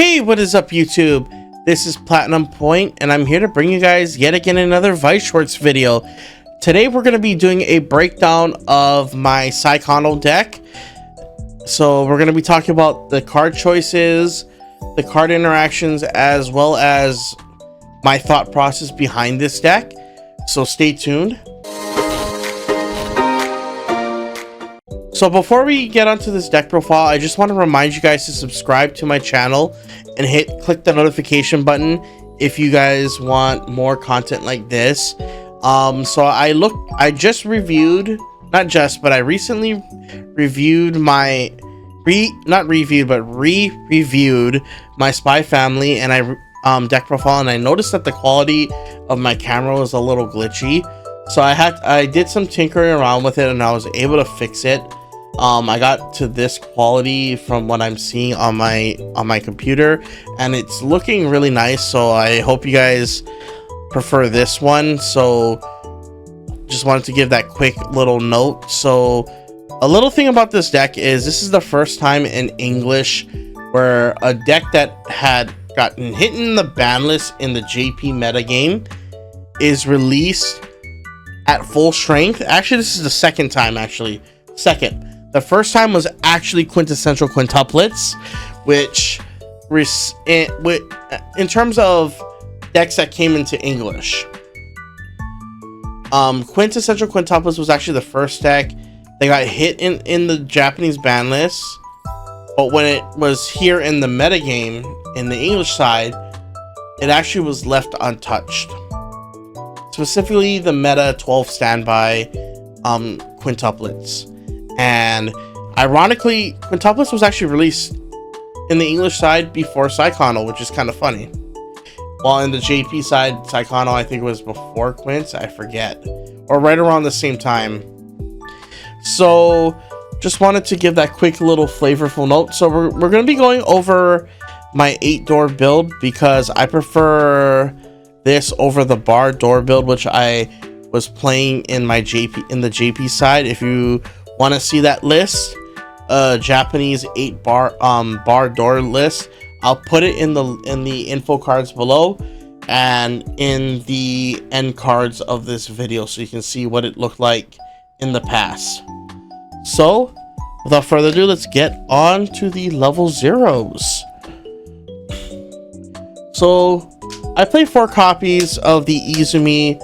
Hey, what is up YouTube? This is Platinum Point and I'm here to bring you guys yet again another Weiss Schwarz video. Today we're going to be doing a breakdown of my Saekano deck. So we're going to be talking about the card choices, the card interactions, as well as my thought process behind this deck. So stay tuned. So before we get onto this deck profile, I just want to remind you guys to subscribe to my channel and click the notification button if you guys want more content like this. So I recently reviewed my re-reviewed my Spy Family and deck profile, and I noticed that the quality of my camera was a little glitchy. So I did some tinkering around with it and I was able to fix it. I got to this quality from what I'm seeing on my computer, and it's looking really nice. So I hope you guys prefer this one. So just wanted to give that quick little note. So a little thing about this deck is this is the first time in English where a deck that had gotten hit in the ban list in the JP meta game is released at full strength. Actually, this is the second time. The first time was actually quintessential quintuplets, which in terms of decks that came into English, quintessential quintuplets was actually the first deck that got hit in the Japanese ban list, but when it was here in the metagame in the English side, it actually was left untouched. Specifically the meta 12 standby quintuplets. And ironically, quintuplets was actually released in the English side before Saekano, which is kind of funny. While in the JP side, Saekano I think was before quints, I forget, or right around the same time. So just wanted to give that quick little flavorful note. So we're going to be going over my 8-door build because I prefer this over the bar door build, which I was playing in the JP side. If you want to see that list, Japanese 8 bar door list, I'll put it in the info cards below and in the end cards of this video, so you can see what it looked like in the past. So without further ado, let's get on to the level zeros. So I played 4 copies of the Izumi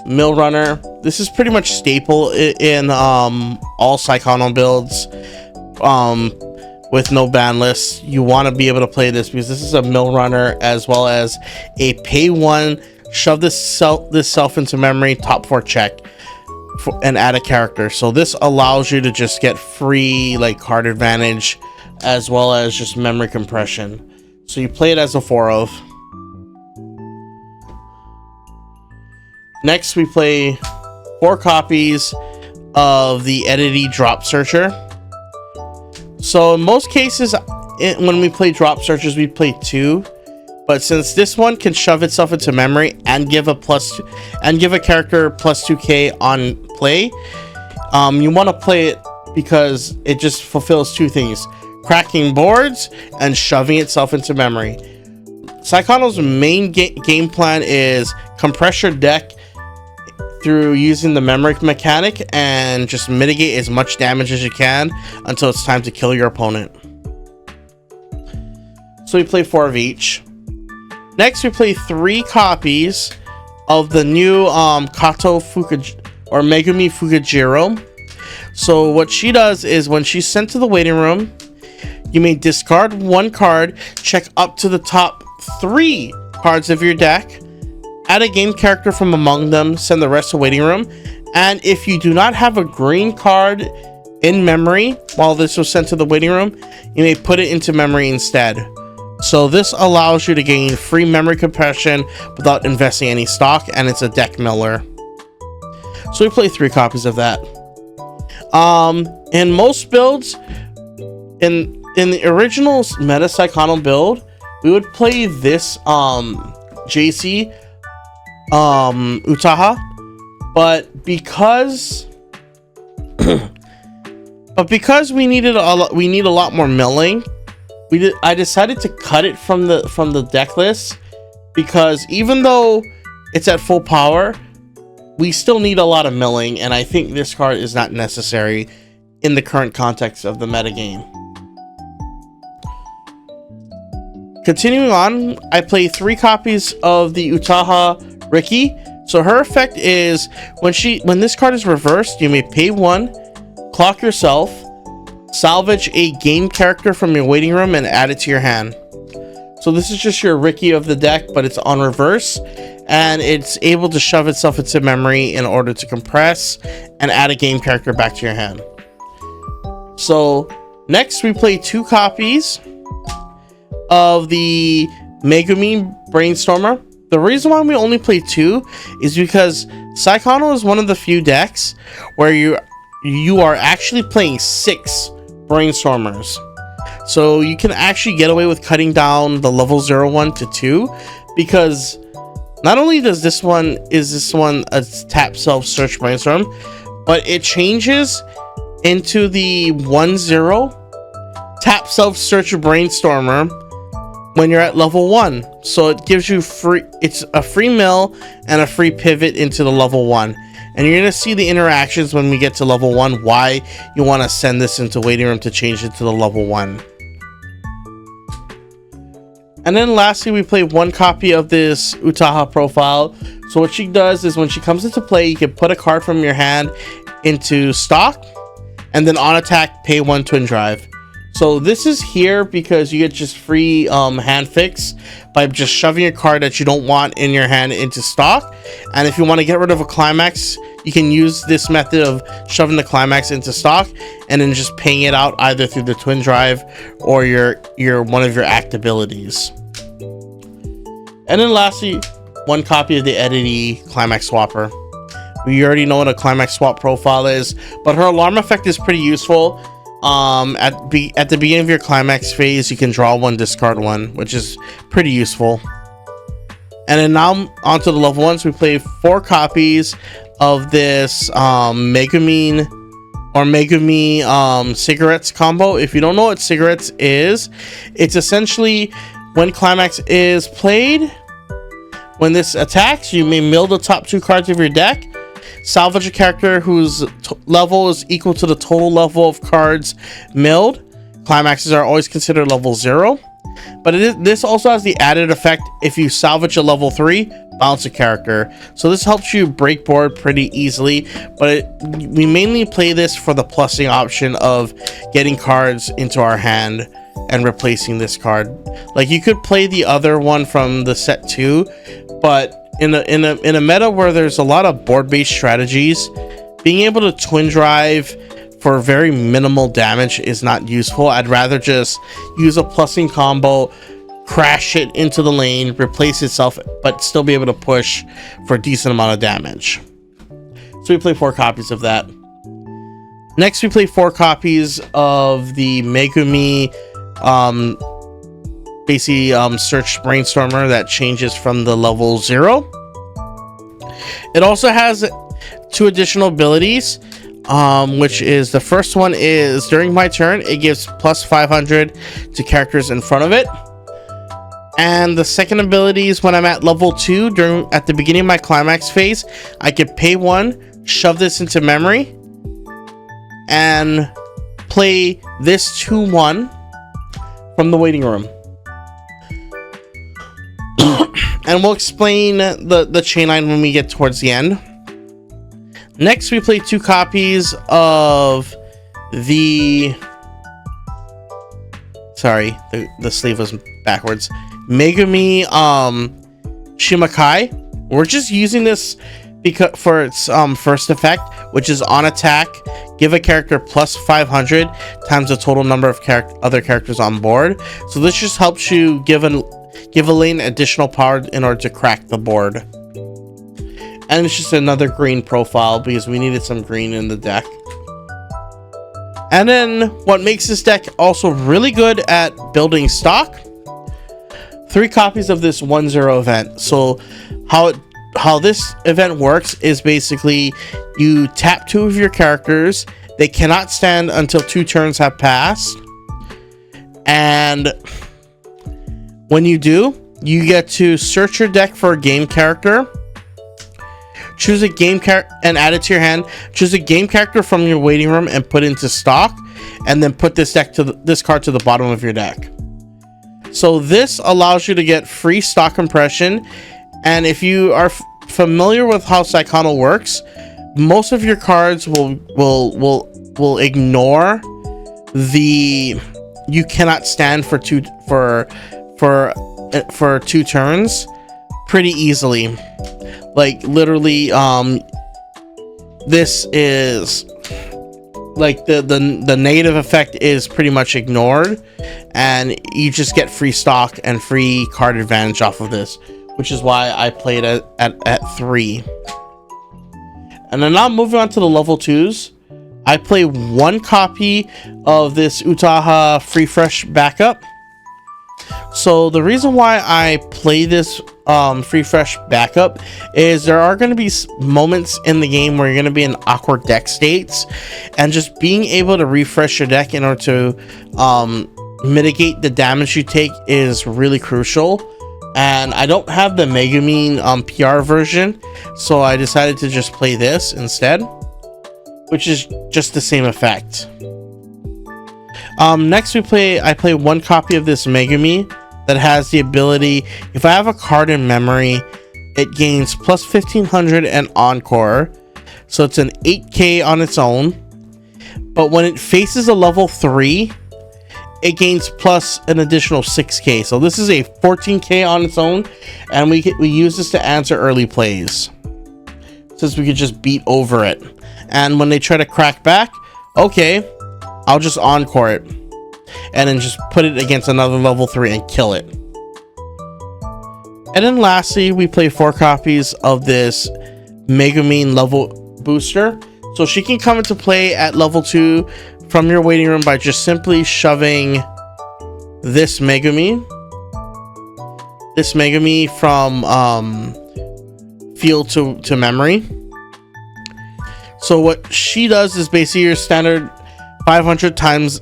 Mill Runner. This is pretty much staple in all Saekano builds with no ban lists. You want to be able to play this because this is a Mill Runner as well as a pay 1, shove this self into memory, top 4 check and add a character. So this allows you to just get free like card advantage as well as just memory compression. So you play it as a 4 of. Next, we play 4 copies of the Edity Drop Searcher. So in most cases, when we play Drop Searchers, we play 2. But since this one can shove itself into memory and give a character plus 2k on play, you want to play it because it just fulfills 2 things: cracking boards and shoving itself into memory. Saekano's main game plan is compress your deck through using the memory mechanic and just mitigate as much damage as you can until it's time to kill your opponent. So we play 4 of each. Next, we play 3 copies of the new Kato or Megumi Fukujiro. So what she does is when she's sent to the waiting room, you may discard 1 card, check up to the top 3 cards of your deck, add a game character from among them, send the rest to waiting room, and if you do not have a green card in memory while this was sent to the waiting room, you may put it into memory instead. So this allows you to gain free memory compression without investing any stock, and it's a deck miller. So we play 3 copies of that. In most builds, in the original meta Saekano build, we would play this JC Utaha, but because we need a lot more milling, I decided to cut it from the deck list because even though it's at full power, we still need a lot of milling, and I think this card is not necessary in the current context of the metagame. Continuing on, I play 3 copies of the Utaha Riki. So her effect is when this card is reversed, you may pay 1, clock yourself, salvage a game character from your waiting room, and add it to your hand. So this is just your Riki of the deck, but it's on reverse, and it's able to shove itself into memory in order to compress and add a game character back to your hand. So next we play 2 copies of the Megumi Brainstormer. The reason why we only play 2 is because Saekano is one of the few decks where you are actually playing 6 Brainstormers. So you can actually get away with cutting down the level 0 one to 2, because not only does this one a tap self search brainstorm, but it changes into the 1/0 tap self search brainstormer when you're at level 1. So it gives you it's a free mill and a free pivot into the level 1. And you're going to see the interactions when we get to level 1, why you want to send this into waiting room to change it to the level 1. And then lastly, we play 1 copy of this Utaha profile. So what she does is when she comes into play, you can put a card from your hand into stock, and then on attack, pay 1 twin drive. So this is here because you get just free hand fix by just shoving a card that you don't want in your hand into stock. And if you want to get rid of a climax, you can use this method of shoving the climax into stock and then just paying it out either through the twin drive or your one of your act abilities. And then lastly, 1 copy of the Edity Climax Swapper. We already know what a climax swap profile is, but her alarm effect is pretty useful. At the beginning of your climax phase, you can draw 1, discard 1, which is pretty useful. And then now onto the level 1s, we play 4 copies of this Megumi cigarettes combo. If you don't know what cigarettes is, it's essentially when climax is played, when this attacks, you may mill the top 2 cards of your deck, salvage a character whose level is equal to the total level of cards milled. Climaxes are always considered level 0, but this also has the added effect: if you salvage a level 3, bounce a character. So this helps you break board pretty easily, but we mainly play this for the plussing option of getting cards into our hand and replacing this card. Like, you could play the other one from the set 2, but in a meta where there's a lot of board-based strategies, being able to twin drive for very minimal damage is not useful. I'd rather just use a plussing combo, crash it into the lane, replace itself, but still be able to push for a decent amount of damage. So we play 4 copies of that. Next, we play 4 copies of the Megumi search brainstormer that changes from the level 0. It also has 2 additional abilities, which is, the first one is during my turn, it gives plus 500 to characters in front of it. And the second ability is when I'm at level 2, at the beginning of my climax phase, I can pay 1, shove this into memory, and play this 2/1 from the waiting room. And we'll explain the chain line when we get towards the end. Next, we play 2 copies of the... Sorry, the sleeve was backwards. Megumi Shimakai. We're just using this because for its first effect, which is on attack, give a character plus 500 times the total number of other characters on board. So this just helps you give a lane additional power in order to crack the board. And it's just another green profile because we needed some green in the deck. And then what makes this deck also really good at building stock, 3 copies of this 1/0 event. So how this event works is basically you tap 2 of your characters. They cannot stand until 2 turns have passed. And when you do, you get to search your deck for a game character, choose a game character and add it to your hand, choose a game character from your waiting room and put into stock, and then put this card to the bottom of your deck. So this allows you to get free stock impression. And if you are familiar with how Saekano works, most of your cards will ignore the you cannot stand for two turns pretty easily. Like literally, this is like the negative effect is pretty much ignored, and you just get free stock and free card advantage off of this, which is why I played at 3. And then now moving on to the level 2s, I play 1 copy of this Utaha Free Fresh backup. So the reason why I play this Free Fresh backup is there are going to be moments in the game where you're going to be in awkward deck states, and just being able to refresh your deck in order to mitigate the damage you take is really crucial. And I don't have the Megumin PR version, so I decided to just play this instead, which is just the same effect. Next I play 1 copy of this Megumi that has the ability, if I have a card in memory, it gains plus 1500 and Encore, so it's an 8k on its own. But when it faces a level 3, it gains plus an additional 6k. So this is a 14k on its own, and we use this to answer early plays, since we could just beat over it. And when they try to crack back, okay, I'll just Encore it and then just put it against another level 3 and kill it. And then lastly, we play 4 copies of this Megumin level booster, so she can come into play at level 2 from your waiting room by just simply shoving this Megumi from field to memory. So what she does is basically your standard 500 times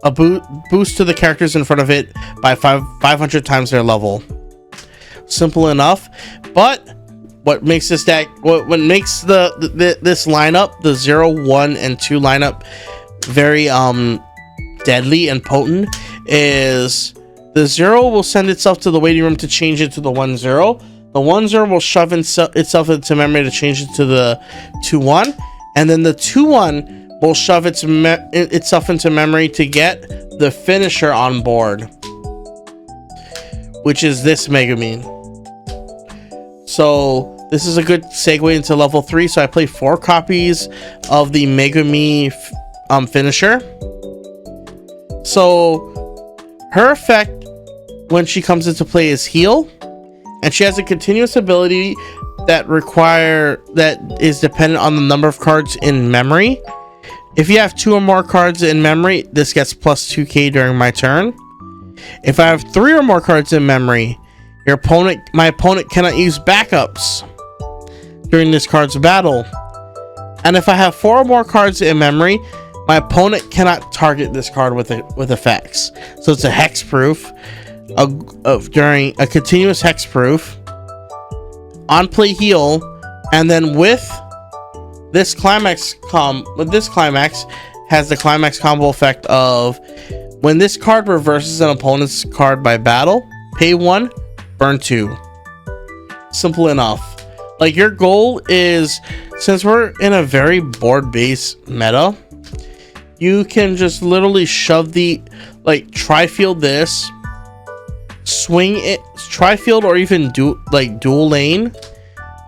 a boost to the characters in front of it by 500 times their level. Simple enough. But what makes this deck, what makes this lineup, the 0, 1, and 2 lineup, very deadly and potent, is the 0 will send itself to the waiting room to change it to the 1, 0. The 1, 0 will shove itself into memory to change it to the 2, 1, and then the 2, 1 will shove itself into memory to get the finisher on board, which is this Megumin. So this is a good segue into level 3. So I play 4 copies of the Megumi finisher. So her effect when she comes into play is heal, and she has a continuous ability that is dependent on the number of cards in memory. If you have 2 or more cards in memory, this gets plus 2k during my turn. If I have 3 or more cards in memory, my opponent cannot use backups during this card's battle. And if I have 4 or more cards in memory, my opponent cannot target this card with effects. So it's a hexproof during a continuous hexproof on play heal, and then with this climax has the climax combo effect of when this card reverses an opponent's card by battle, pay 1, burn 2. Simple enough. Like, your goal is, since we're in a very board-based meta, you can just literally shove tri-field this, swing it, tri-field, or even dual lane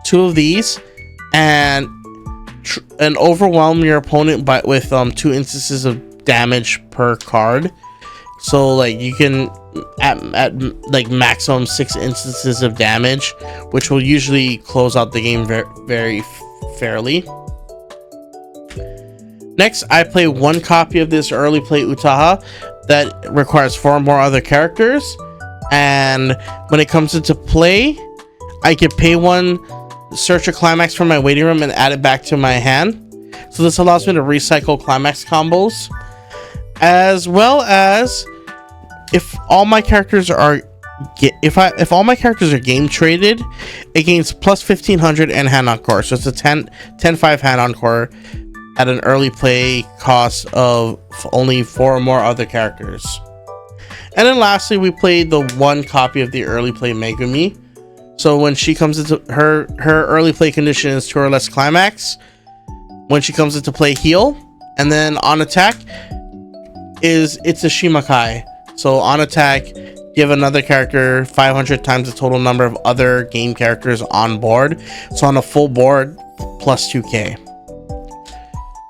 2 of these, and overwhelm your opponent with 2 instances of damage per card. So you can at maximum 6 instances of damage, which will usually close out the game very fairly. Next, I play 1 copy of this early play Utaha that requires 4 more other characters, and when it comes into play, I can pay 1, search a climax from my waiting room, and add it back to my hand. So this allows me to recycle climax combos, as well as if all my characters are if all my characters are game traded, it gains plus 1500 and hand on core. So it's a 10-5 hand on core at an early play cost of only 4 or more other characters. And then lastly, we played the 1 copy of the early play Megumi. So when she comes into her early play condition is 2 or less climax. When she comes into play, heal, and then on attack it's a Shimakai. So on attack, give another character 500 times the total number of other game characters on board. So on a full board, plus 2k.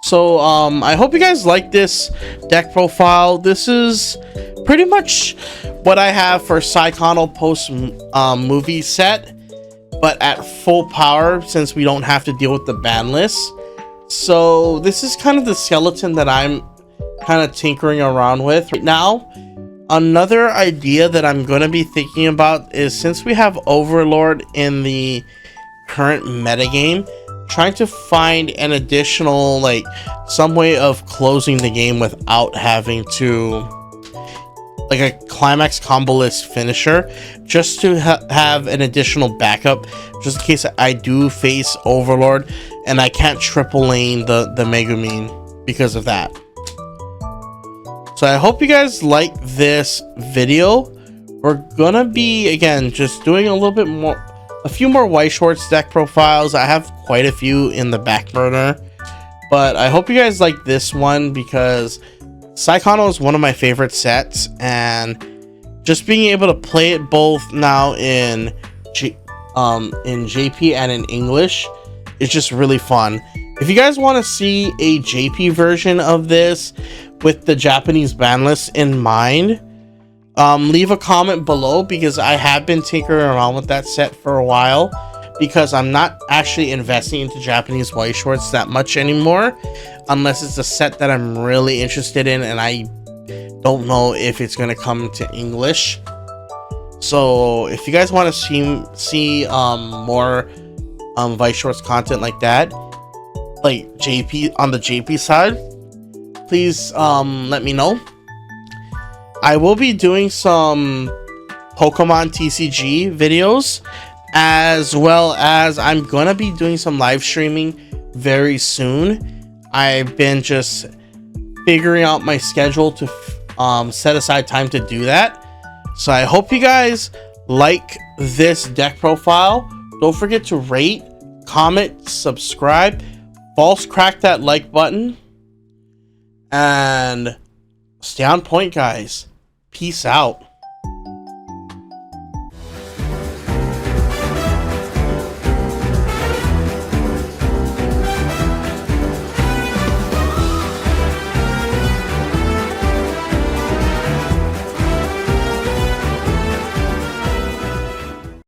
So I hope you guys like this deck profile. This is pretty much what I have for Saekano post movie set, but at full power, since we don't have to deal with the ban list. So this is kind of the skeleton that I'm kind of tinkering around with right now. Another idea that I'm going to be thinking about is, since we have Overlord in the current metagame, trying to find an additional, like, some way of closing the game without having to, like, a climax combo list finisher, just to have an additional backup, just in case I do face Overlord and I can't triple lane the Megumi because of that. So I hope you guys like this video. We're gonna be, again, just doing a little bit more, a few more Weiss Schwarz deck profiles. I have quite a few in the back burner, but I hope you guys like this one, because Saekano is one of my favorite sets, and just being able to play it both now in JP and in English is just really fun. If you guys want to see a JP version of this with the Japanese ban list in mind, leave a comment below, because I have been tinkering around with that set for a while, because I'm not actually investing into Japanese Weiss Schwarz that much anymore, unless it's a set that I'm really interested in and I don't know if it's going to come to English. So if you guys want to see more Weiss Schwarz content like that, like JP on the JP side, please let me know. I will be doing some Pokemon TCG videos, as well as I'm gonna be doing some live streaming very soon. I've been just figuring out my schedule to set aside time to do that. So I hope you guys like this deck profile. Don't forget to rate, comment, subscribe, false crack that like button, and stay on point, guys. Peace out.